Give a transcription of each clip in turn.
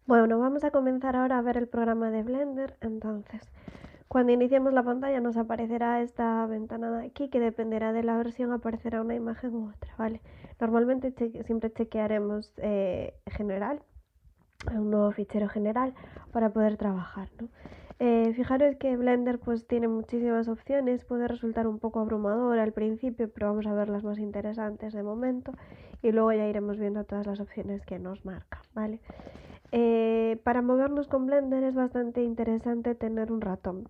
Bueno, vamos a comenzar ahora a ver el programa de Blender. Entonces, cuando iniciemos la pantalla nos aparecerá esta ventana de aquí que dependerá de la versión, aparecerá una imagen u otra, ¿vale? Normalmente siempre chequearemos general, un nuevo fichero general para poder trabajar, ¿no? Fijaros que Blender pues tiene muchísimas opciones, puede resultar un poco abrumador al principio, pero vamos a ver las más interesantes de momento y luego ya iremos viendo todas las opciones que nos marca, ¿vale? Para movernos con Blender es bastante interesante tener un ratón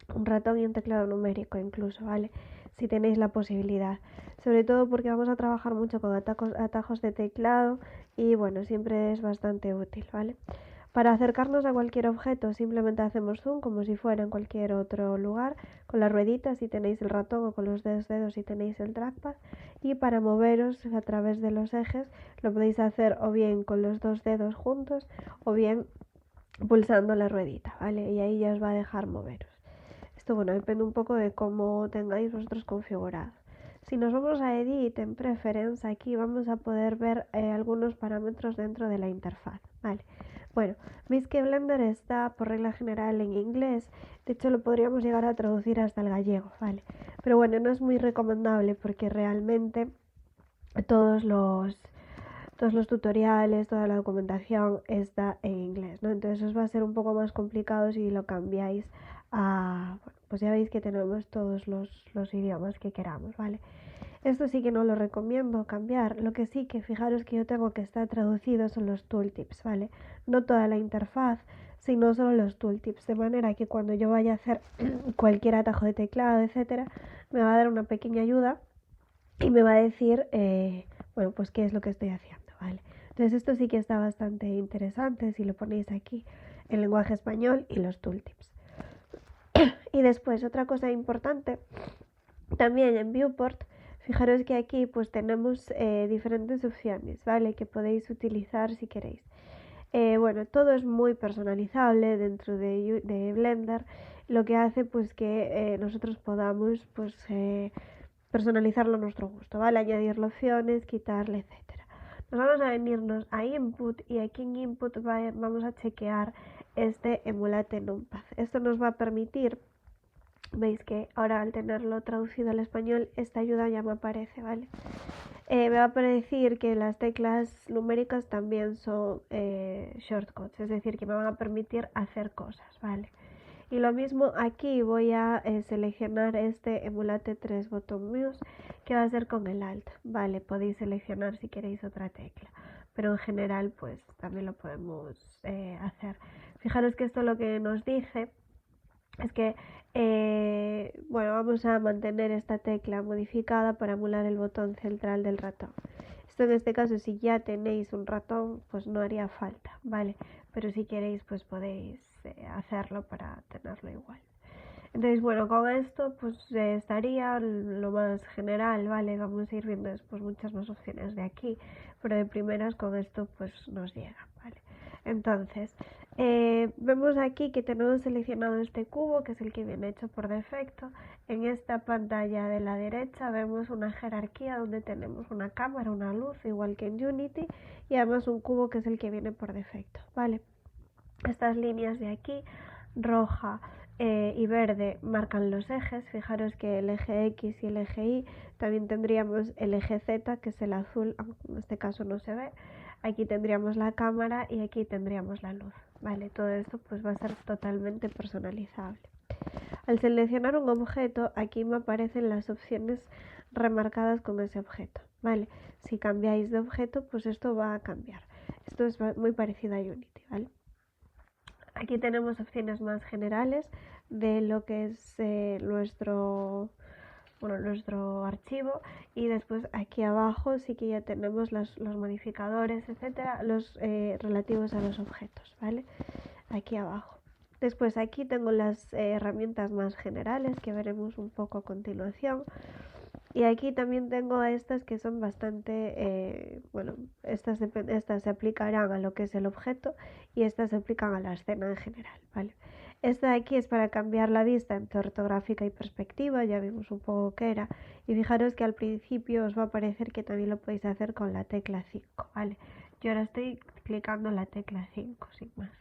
y un teclado numérico incluso, ¿vale? Si tenéis la posibilidad. Sobre todo porque vamos a trabajar mucho con atajos de teclado y bueno, siempre es bastante útil, ¿vale? Para acercarnos a cualquier objeto simplemente hacemos zoom como si fuera en cualquier otro lugar, con las rueditas si tenéis el ratón o con los dedos si tenéis el trackpad, y para moveros a través de los ejes lo podéis hacer o bien con los dos dedos juntos o bien pulsando la ruedita, ¿vale? Y ahí ya os va a dejar moveros. Esto, bueno, depende un poco de cómo tengáis vosotros configurado. Si nos vamos a Edit en Preference, aquí vamos a poder ver algunos parámetros dentro de la interfaz, ¿vale? Bueno, veis que Blender está por regla general en inglés, de hecho lo podríamos llegar a traducir hasta el gallego, ¿vale? Pero bueno, no es muy recomendable porque realmente todos los todos los tutoriales, toda la documentación está en inglés, ¿no? Entonces os va a ser un poco más complicado si lo cambiáis a... Bueno, pues ya veis que tenemos todos los idiomas que queramos, ¿vale? Esto sí que no lo recomiendo cambiar. Lo que sí que fijaros que yo tengo que estar traducido son los tooltips, ¿vale? No toda la interfaz, sino solo los tooltips. De manera que cuando yo vaya a hacer cualquier atajo de teclado, etcétera, me va a dar una pequeña ayuda y me va a decir, bueno, pues qué es lo que estoy haciendo, ¿vale? Entonces esto sí que está bastante interesante si lo ponéis aquí en lenguaje español y los tooltips. Y después otra cosa importante, también en Viewport, fijaros que aquí pues tenemos diferentes opciones, ¿vale? Que podéis utilizar si queréis. Bueno, todo es muy personalizable dentro de Blender, lo que hace pues que nosotros podamos pues personalizarlo a nuestro gusto, ¿vale? Añadirle opciones, quitarle, etcétera. Nos vamos a venirnos a Input y aquí en Input vamos a chequear este Emulate Numpad. Esto nos va a permitir, veis que ahora al tenerlo traducido al español, esta ayuda ya me aparece, ¿vale? Me va a decir que las teclas numéricas también son shortcuts, es decir, que me van a permitir hacer cosas, ¿vale? Y lo mismo aquí voy a seleccionar este Emulate 3 botón mouse que va a ser con el Alt, ¿vale? Podéis seleccionar si queréis otra tecla, pero en general pues también lo podemos hacer. Fijaros que esto lo que nos dice es que bueno, vamos a mantener esta tecla modificada para emular el botón central del ratón. Esto en este caso si ya tenéis un ratón pues no haría falta, ¿vale? Pero si queréis pues podéis hacerlo para tenerlo igual. Entonces bueno, con esto pues estaría lo más general, ¿vale? Vamos a ir viendo después muchas más opciones de aquí, pero de primeras con esto pues nos llega, ¿vale? Entonces, vemos aquí que tenemos seleccionado este cubo, que es el que viene hecho por defecto. En esta pantalla de la derecha vemos una jerarquía donde tenemos una cámara, una luz, igual que en Unity, y además un cubo que es el que viene por defecto, ¿vale? Estas líneas de aquí, roja y verde, marcan los ejes. Fijaros que el eje X y el eje Y, también tendríamos el eje Z, que es el azul, en este caso no se ve. Aquí tendríamos la cámara y aquí tendríamos la luz, ¿vale? Todo esto pues va a ser totalmente personalizable. Al seleccionar un objeto, aquí me aparecen las opciones remarcadas con ese objeto, ¿vale? Si cambiáis de objeto, pues esto va a cambiar. Esto es muy parecido a Unity, ¿vale? Aquí tenemos opciones más generales de lo que es nuestro archivo, y después aquí abajo sí que ya tenemos los modificadores, etcétera, los relativos a los objetos, ¿vale? Aquí abajo. Después aquí tengo las herramientas más generales que veremos un poco a continuación. Y aquí también tengo estas que son bastante, bueno, estas se aplicarán a lo que es el objeto y estas se aplican a la escena en general, ¿vale? Esta de aquí es para cambiar la vista entre ortográfica y perspectiva, ya vimos un poco qué era. Y fijaros que al principio os va a parecer que también lo podéis hacer con la tecla 5, ¿vale? Yo ahora estoy clicando la tecla 5, sin más.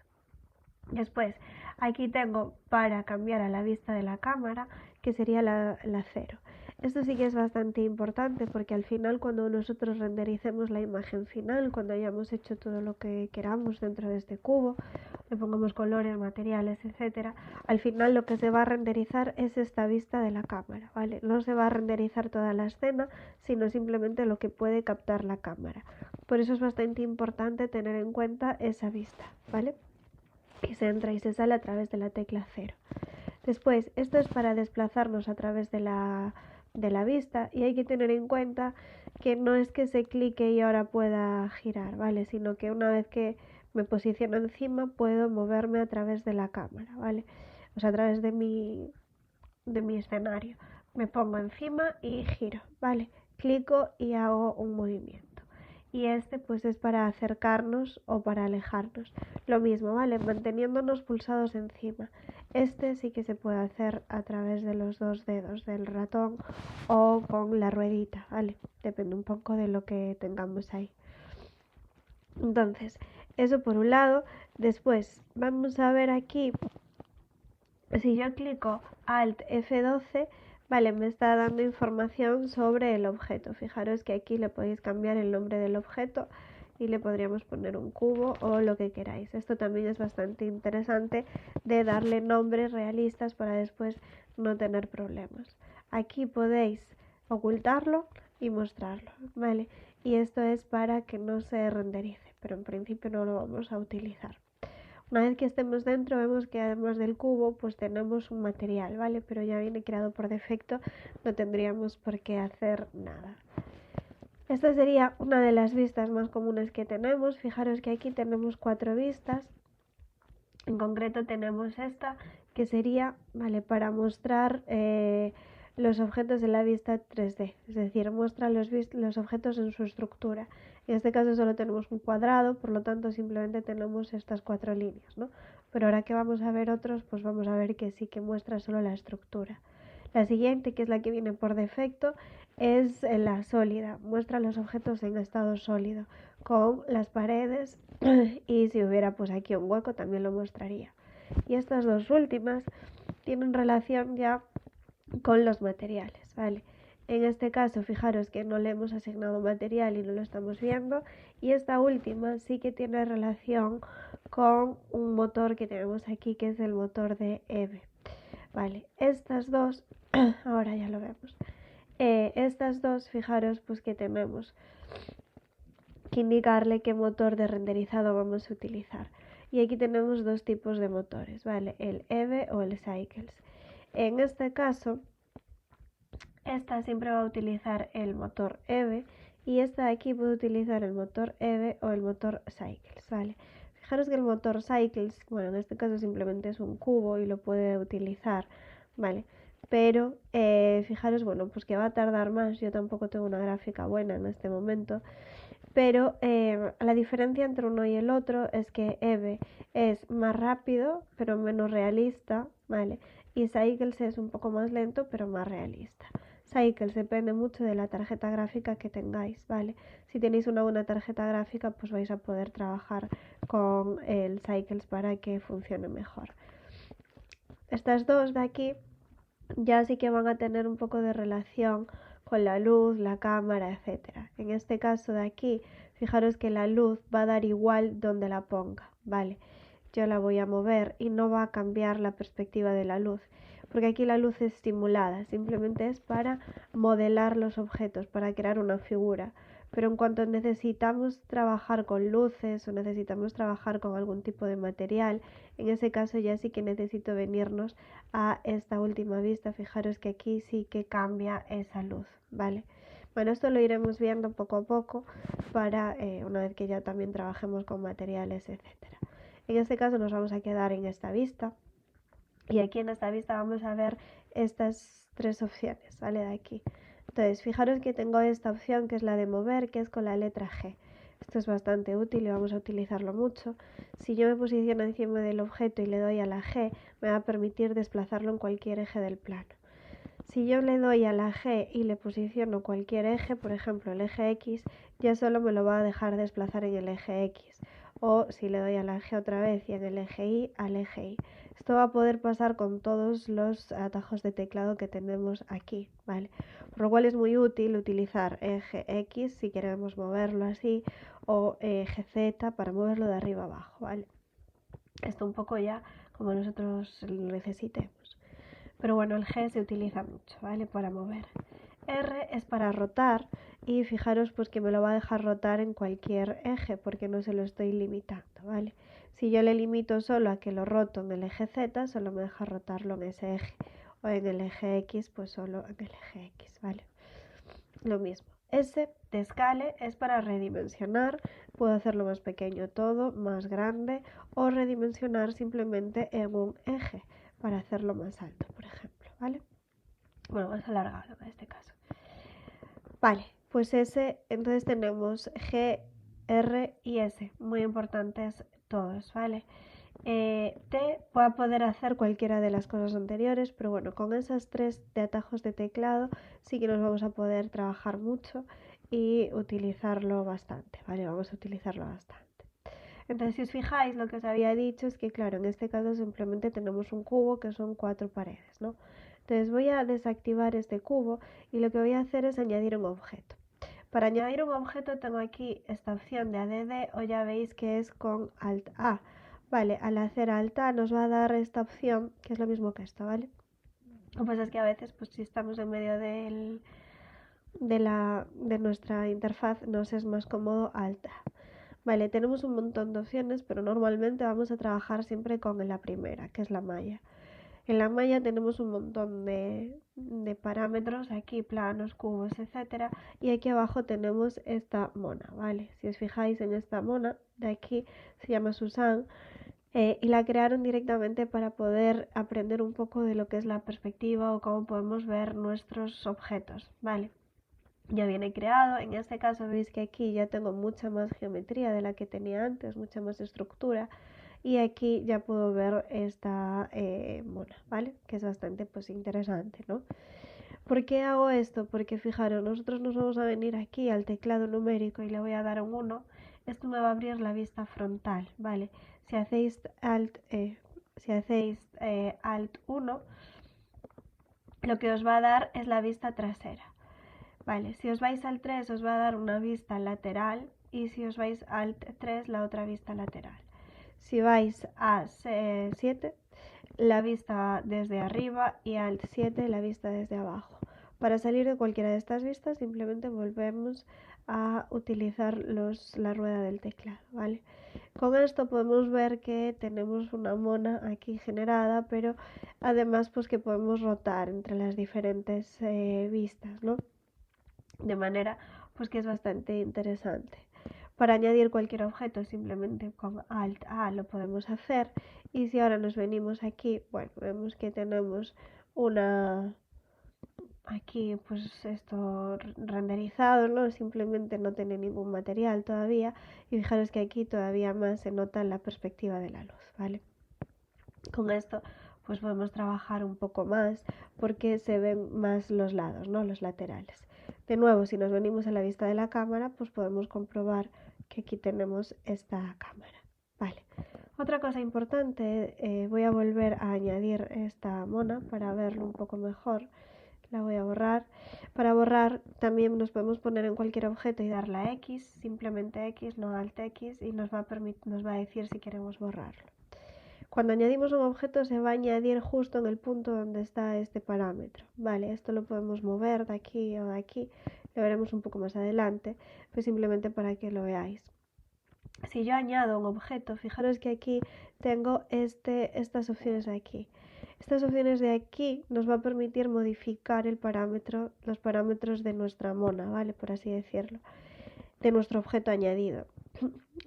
Después, aquí tengo para cambiar a la vista de la cámara, que sería la 0. Esto sí que es bastante importante porque al final cuando nosotros rendericemos la imagen final, cuando hayamos hecho todo lo que queramos dentro de este cubo, le pongamos colores, materiales, etcétera, al final lo que se va a renderizar es esta vista de la cámara, ¿vale? No se va a renderizar toda la escena, sino simplemente lo que puede captar la cámara. Por eso es bastante importante tener en cuenta esa vista, ¿vale? Y se entra y se sale a través de la tecla 0. Después, esto es para desplazarnos a través de la vista y hay que tener en cuenta que no es que se clique y ahora pueda girar, ¿vale? Sino que una vez que me posiciono encima puedo moverme a través de la cámara, ¿vale? O sea, a través de mi escenario. Me pongo encima y giro, ¿vale? Clico y hago un movimiento. Y este pues es para acercarnos o para alejarnos. Lo mismo, ¿vale? Manteniéndonos pulsados encima. Este sí que se puede hacer a través de los dos dedos del ratón o con la ruedita, ¿vale? Depende un poco de lo que tengamos ahí. Entonces, eso por un lado. Después, vamos a ver aquí, si yo clico Alt F12, vale, me está dando información sobre el objeto. Fijaros que aquí le podéis cambiar el nombre del objeto y le podríamos poner un cubo o lo que queráis. Esto también es bastante interesante de darle nombres realistas para después no tener problemas. Aquí podéis ocultarlo y mostrarlo, ¿vale? Y esto es para que no se renderice, pero en principio no lo vamos a utilizar. Una vez que estemos dentro vemos que además del cubo pues tenemos un material, ¿vale? Pero ya viene creado por defecto, no tendríamos por qué hacer nada. Esta sería una de las vistas más comunes que tenemos. Fijaros que aquí tenemos 4 vistas. En concreto tenemos esta que sería, ¿vale?, para mostrar los objetos de la vista 3D, es decir, muestra los objetos en su estructura. En este caso solo tenemos un cuadrado, por lo tanto simplemente tenemos estas 4 líneas, ¿no? Pero ahora que vamos a ver otros, pues vamos a ver que sí que muestra solo la estructura. La siguiente, que es la que viene por defecto, es la sólida, muestra los objetos en estado sólido, con las paredes y si hubiera pues aquí un hueco también lo mostraría. Y estas dos últimas tienen relación ya con los materiales, ¿vale? En este caso, fijaros que no le hemos asignado material y no lo estamos viendo. Y esta última sí que tiene relación con un motor que tenemos aquí, que es el motor de EVE. Vale, estas dos, ahora ya lo vemos. Estas dos, fijaros pues que tenemos que indicarle qué motor de renderizado vamos a utilizar. Y aquí tenemos dos tipos de motores, ¿vale? El EVE o el Cycles. En este caso, esta siempre va a utilizar el motor EVE y esta de aquí puede utilizar el motor EVE o el motor Cycles, ¿vale? Fijaros que el motor Cycles, bueno, en este caso simplemente es un cubo y lo puede utilizar, ¿vale? Pero fijaros, bueno, pues que va a tardar más. Yo tampoco tengo una gráfica buena en este momento, pero la diferencia entre uno y el otro es que EVE es más rápido pero menos realista, ¿vale? Y Cycles es un poco más lento pero más realista. Cycles depende mucho de la tarjeta gráfica que tengáis, ¿vale? Si tenéis una buena tarjeta gráfica pues vais a poder trabajar con el Cycles para que funcione mejor. Estas dos de aquí ya sí que van a tener un poco de relación con la luz, la cámara, etcétera. En este caso de aquí, fijaros que la luz va a dar igual donde la ponga, ¿vale? Yo la voy a mover y no va a cambiar la perspectiva de la luz, porque aquí la luz es simulada, simplemente es para modelar los objetos, para crear una figura. Pero en cuanto necesitamos trabajar con luces o necesitamos trabajar con algún tipo de material, en ese caso ya sí que necesito venirnos a esta última vista. Fijaros que aquí sí que cambia esa luz, ¿vale? Bueno, esto lo iremos viendo poco a poco para una vez que ya también trabajemos con materiales, etcétera. En este caso nos vamos a quedar en esta vista y aquí en esta vista vamos a ver estas 3 opciones, ¿vale? De aquí. Entonces, fijaros que tengo esta opción que es la de mover, que es con la letra G. Esto es bastante útil y vamos a utilizarlo mucho. Si yo me posiciono encima del objeto y le doy a la G, me va a permitir desplazarlo en cualquier eje del plano. Si yo le doy a la G y le posiciono cualquier eje, por ejemplo el eje X, ya solo me lo va a dejar desplazar en el eje X. O si le doy a la G otra vez y en el eje Y, al eje Y. Esto va a poder pasar con todos los atajos de teclado que tenemos aquí, ¿vale? Por lo cual es muy útil utilizar eje X si queremos moverlo así, o eje Z para moverlo de arriba abajo, ¿vale? Esto un poco ya como nosotros lo necesitemos. Pero bueno, el G se utiliza mucho, ¿vale? Para mover. R es para rotar y fijaros pues que me lo va a dejar rotar en cualquier eje porque no se lo estoy limitando, ¿vale? Si yo le limito solo a que lo roto en el eje Z, solo me deja rotarlo en ese eje. O en el eje X, pues solo en el eje X, ¿vale? Lo mismo. S de scale es para redimensionar, puedo hacerlo más pequeño todo, más grande, o redimensionar simplemente en un eje para hacerlo más alto, por ejemplo, ¿vale? Bueno, más alargado en este caso. Vale, pues S, entonces tenemos G, R y S, muy importantes todos, ¿vale? T va a poder hacer cualquiera de las cosas anteriores, pero bueno, con esas 3 de atajos de teclado sí que nos vamos a poder trabajar mucho y utilizarlo bastante, ¿vale? Vamos a utilizarlo bastante. Entonces, si os fijáis, lo que os había dicho es que, claro, en este caso simplemente tenemos un cubo que son 4 paredes, ¿no? Entonces voy a desactivar este cubo y lo que voy a hacer es añadir un objeto. Para añadir un objeto tengo aquí esta opción de add o ya veis que es con Alt A. Vale, al hacer Alt A nos va a dar esta opción que es lo mismo que esto, ¿vale? Lo que pasa es que a veces pues si estamos en medio de nuestra interfaz nos es más cómodo Alt A. Vale, tenemos un montón de opciones, pero normalmente vamos a trabajar siempre con la primera, que es la malla. En la malla tenemos un montón de parámetros, aquí planos, cubos, etcétera, y aquí abajo tenemos esta mona, ¿vale? Si os fijáis en esta mona de aquí, se llama Susan, y la crearon directamente para poder aprender un poco de lo que es la perspectiva o cómo podemos ver nuestros objetos, ¿vale? Ya viene creado, en este caso veis que aquí ya tengo mucha más geometría de la que tenía antes, mucha más estructura, y aquí ya puedo ver esta mona, ¿vale? Que es bastante pues interesante, ¿no? ¿Por qué hago esto? Porque fijaros, nosotros nos vamos a venir aquí al teclado numérico y le voy a dar un 1. Esto me va a abrir la vista frontal, ¿vale? Si hacéis Alt 1, lo que os va a dar es la vista trasera. Vale, si os vais al 3 os va a dar una vista lateral y si os vais al 3 la otra vista lateral. Si vais a 7 la vista desde arriba y al 7 la vista desde abajo. Para salir de cualquiera de estas vistas simplemente volvemos a utilizar la rueda del teclado, ¿vale? Con esto podemos ver que tenemos una mona aquí generada, pero además pues que podemos rotar entre las diferentes vistas, ¿no? De manera pues que es bastante interesante. Para añadir cualquier objeto simplemente con Alt A lo podemos hacer y si ahora nos venimos aquí, bueno, vemos que tenemos aquí pues esto renderizado, ¿no? Simplemente no tiene ningún material todavía y fijaros que aquí todavía más se nota la perspectiva de la luz, ¿vale? Con esto pues podemos trabajar un poco más porque se ven más los lados, ¿no? Los laterales. De nuevo, si nos venimos a la vista de la cámara, pues podemos comprobar que aquí tenemos esta cámara. Vale. Otra cosa importante, voy a volver a añadir esta mona para verlo un poco mejor. La voy a borrar. Para borrar también nos podemos poner en cualquier objeto y darle a X, simplemente X, no Alt X, y nos va a decir si queremos borrarlo. Cuando añadimos un objeto se va a añadir justo en el punto donde está este parámetro. Vale, esto lo podemos mover de aquí o de aquí, lo veremos un poco más adelante, pues simplemente para que lo veáis. Si yo añado un objeto, fijaros que aquí tengo estas opciones de aquí. Estas opciones de aquí nos va a permitir modificar el parámetro, los parámetros de nuestra mona, ¿vale? Por así decirlo, de nuestro objeto añadido.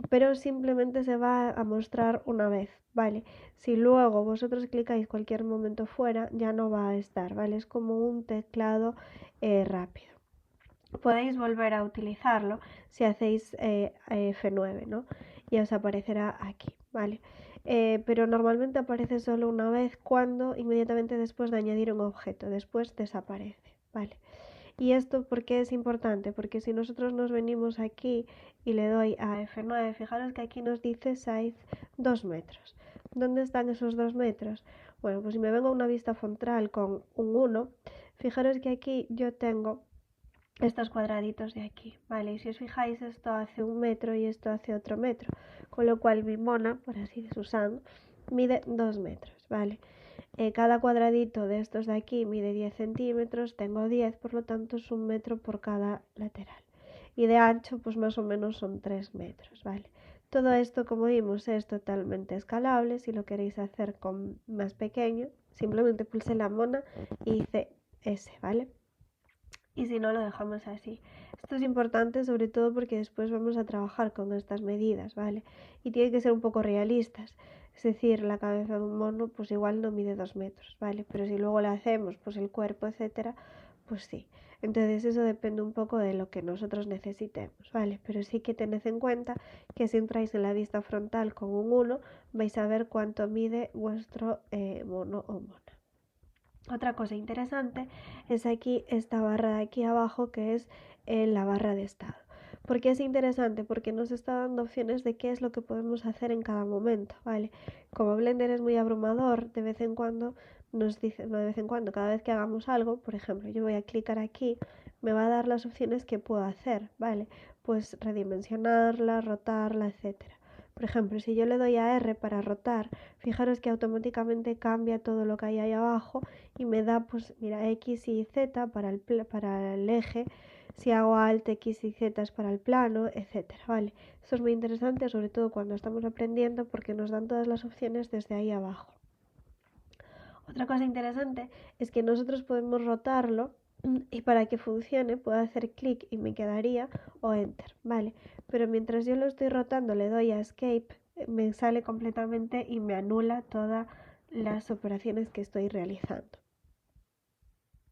Pero simplemente se va a mostrar una vez, ¿vale? Si luego vosotros clicáis cualquier momento fuera, ya no va a estar, ¿vale? Es como un teclado rápido. Podéis volver a utilizarlo si hacéis F9, ¿no? Y os aparecerá aquí. ¿vale? Pero normalmente aparece solo una vez cuando inmediatamente después de añadir un objeto, después desaparece, ¿vale? ¿Y esto por qué es importante? Porque si nosotros nos venimos aquí y le doy a F9, fijaros que aquí nos dice size 2 metros. ¿Dónde están esos 2 metros? Bueno, pues si me vengo a una vista frontal con un 1, fijaros que aquí yo tengo estos cuadraditos de aquí, ¿vale? Y si os fijáis, esto hace 1 metro y esto hace otro metro, con lo cual mi mona, por así de Susan, mide 2 metros, ¿vale? Cada cuadradito de estos de aquí mide 10 centímetros, tengo 10, por lo tanto es 1 metro por cada lateral. Y de ancho, pues más o menos son 3 metros, ¿vale? Todo esto, como vimos, es totalmente escalable. Si lo queréis hacer con más pequeño, simplemente pulse la mona y hice S, ¿vale? Y si no, lo dejamos así. Esto es importante sobre todo porque después vamos a trabajar con estas medidas, ¿vale? Y tienen que ser un poco realistas. Es decir, la cabeza de un mono pues igual no mide 2 metros, ¿vale? Pero si luego le hacemos pues el cuerpo, etcétera, pues sí. Entonces eso depende un poco de lo que nosotros necesitemos, ¿vale? Pero sí que tened en cuenta que si entráis en la vista frontal con un 1 vais a ver cuánto mide vuestro mono o mona. Otra cosa interesante es aquí esta barra de aquí abajo que es la barra de estado. ¿Por qué es interesante? Porque nos está dando opciones de qué es lo que podemos hacer en cada momento, ¿vale? Como Blender es muy abrumador, de vez en cuando nos dice, no de vez en cuando, cada vez que hagamos algo, por ejemplo, yo voy a clicar aquí, me va a dar las opciones que puedo hacer, ¿vale? Pues redimensionarla, rotarla, etcétera. Por ejemplo, si yo le doy a R para rotar, fijaros que automáticamente cambia todo lo que hay ahí abajo y me da, pues mira, X y Z para el eje. Si hago Alt, X y Z es para el plano, etcétera, ¿vale? Esto es muy interesante, sobre todo cuando estamos aprendiendo, porque nos dan todas las opciones desde ahí abajo. Otra cosa interesante es que nosotros podemos rotarlo y para que funcione puedo hacer clic y me quedaría o Enter, ¿vale? Pero mientras yo lo estoy rotando le doy a Escape, me sale completamente y me anula todas las operaciones que estoy realizando.